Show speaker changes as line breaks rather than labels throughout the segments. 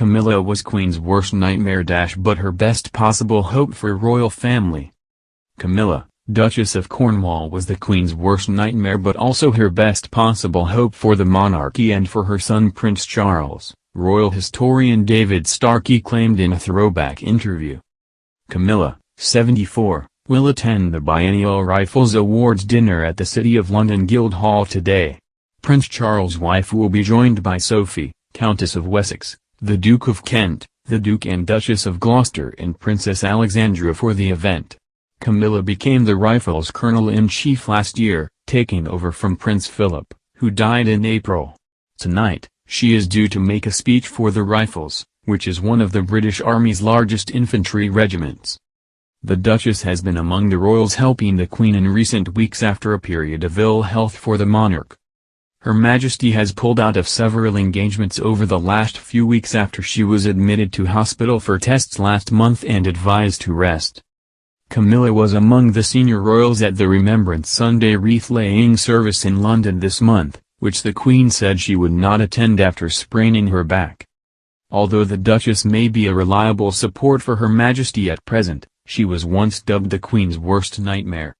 Camilla was Queen's worst nightmare but her best possible hope for royal family. Camilla, Duchess of Cornwall, was the Queen's worst nightmare but also her best possible hope for the monarchy and for her son Prince Charles, royal historian David Starkey claimed in a throwback interview. Camilla, 74, will attend the biennial Rifles Awards dinner at the City of London Guildhall today. Prince Charles' wife will be joined by Sophie, Countess of Wessex, the Duke of Kent, the Duke and Duchess of Gloucester and Princess Alexandra for the event. Camilla became the Rifles Colonel-in-Chief last year, taking over from Prince Philip, who died in April. Tonight, she is due to make a speech for the Rifles, which is one of the British Army's largest infantry regiments. The Duchess has been among the royals helping the Queen in recent weeks after a period of ill health for the monarch. Her Majesty has pulled out of several engagements over the last few weeks after she was admitted to hospital for tests last month and advised to rest. Camilla was among the senior royals at the Remembrance Sunday wreath-laying service in London this month, which the Queen said she would not attend after spraining her back. Although the Duchess may be a reliable support for Her Majesty at present, she was once dubbed the Queen's worst nightmare.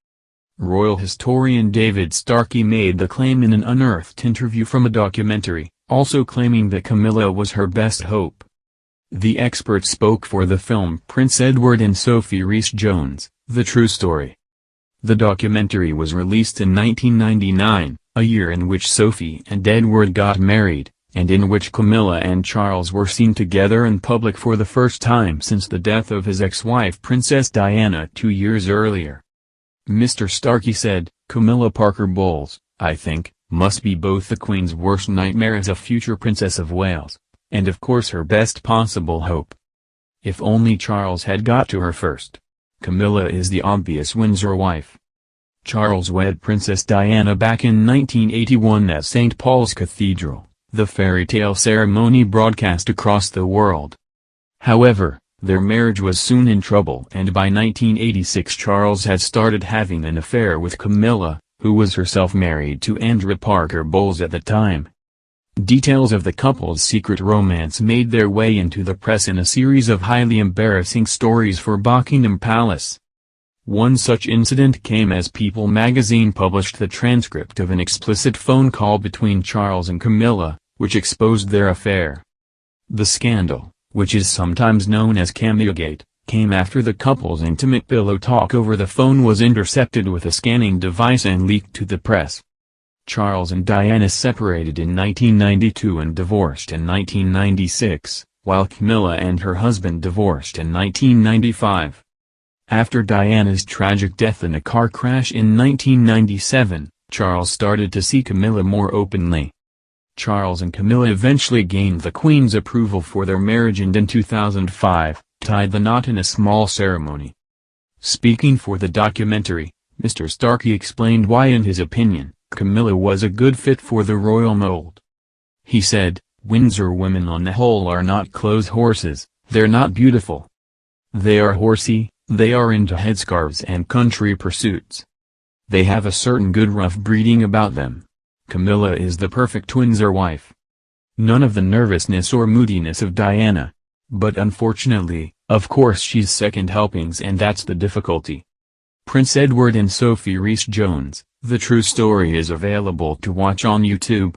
Royal historian David Starkey made the claim in an unearthed interview from a documentary, also claiming that Camilla was her best hope. The expert spoke for the film Prince Edward and Sophie Rhys-Jones, The True Story. The documentary was released in 1999, a year in which Sophie and Edward got married, and in which Camilla and Charles were seen together in public for the first time since the death of his ex-wife Princess Diana 2 years earlier. Mr. Starkey said, "Camilla Parker Bowles, I think, must be both the Queen's worst nightmare as a future Princess of Wales, and of course her best possible hope. If only Charles had got to her first. Camilla is the obvious Windsor wife." Charles wed Princess Diana back in 1981 at St. Paul's Cathedral, the fairy tale ceremony broadcast across the world. However, their marriage was soon in trouble and by 1986 Charles had started having an affair with Camilla, who was herself married to Andrew Parker Bowles at the time. Details of the couple's secret romance made their way into the press in a series of highly embarrassing stories for Buckingham Palace. One such incident came as People magazine published the transcript of an explicit phone call between Charles and Camilla, which exposed their affair. The scandal, which is sometimes known as Camillagate, came after the couple's intimate pillow talk over the phone was intercepted with a scanning device and leaked to the press. Charles and Diana separated in 1992 and divorced in 1996, while Camilla and her husband divorced in 1995. After Diana's tragic death in a car crash in 1997, Charles started to see Camilla more openly. Charles and Camilla eventually gained the Queen's approval for their marriage and in 2005, tied the knot in a small ceremony. Speaking for the documentary, Mr. Starkey explained why in his opinion, Camilla was a good fit for the royal mold. He said, "Windsor women on the whole are not clothes horses, they're not beautiful. They are horsey, they are into headscarves and country pursuits. They have a certain good rough breeding about them. Camilla is the perfect Windsor wife. None of the nervousness or moodiness of Diana. But unfortunately, of course she's second helpings and that's the difficulty." Prince Edward and Sophie Rhys-Jones, The True Story is available to watch on YouTube.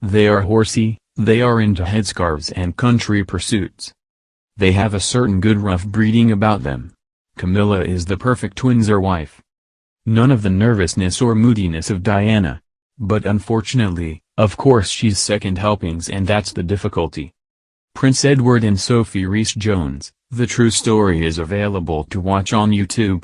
They are horsey, they are into headscarves and country pursuits. They have a certain good rough breeding about them. Camilla is the perfect twinser wife. None of the nervousness or moodiness of Diana. But unfortunately, of course she's second helpings and that's the difficulty. Prince Edward and Sophie Rhys-Jones, the true story is available to watch on YouTube.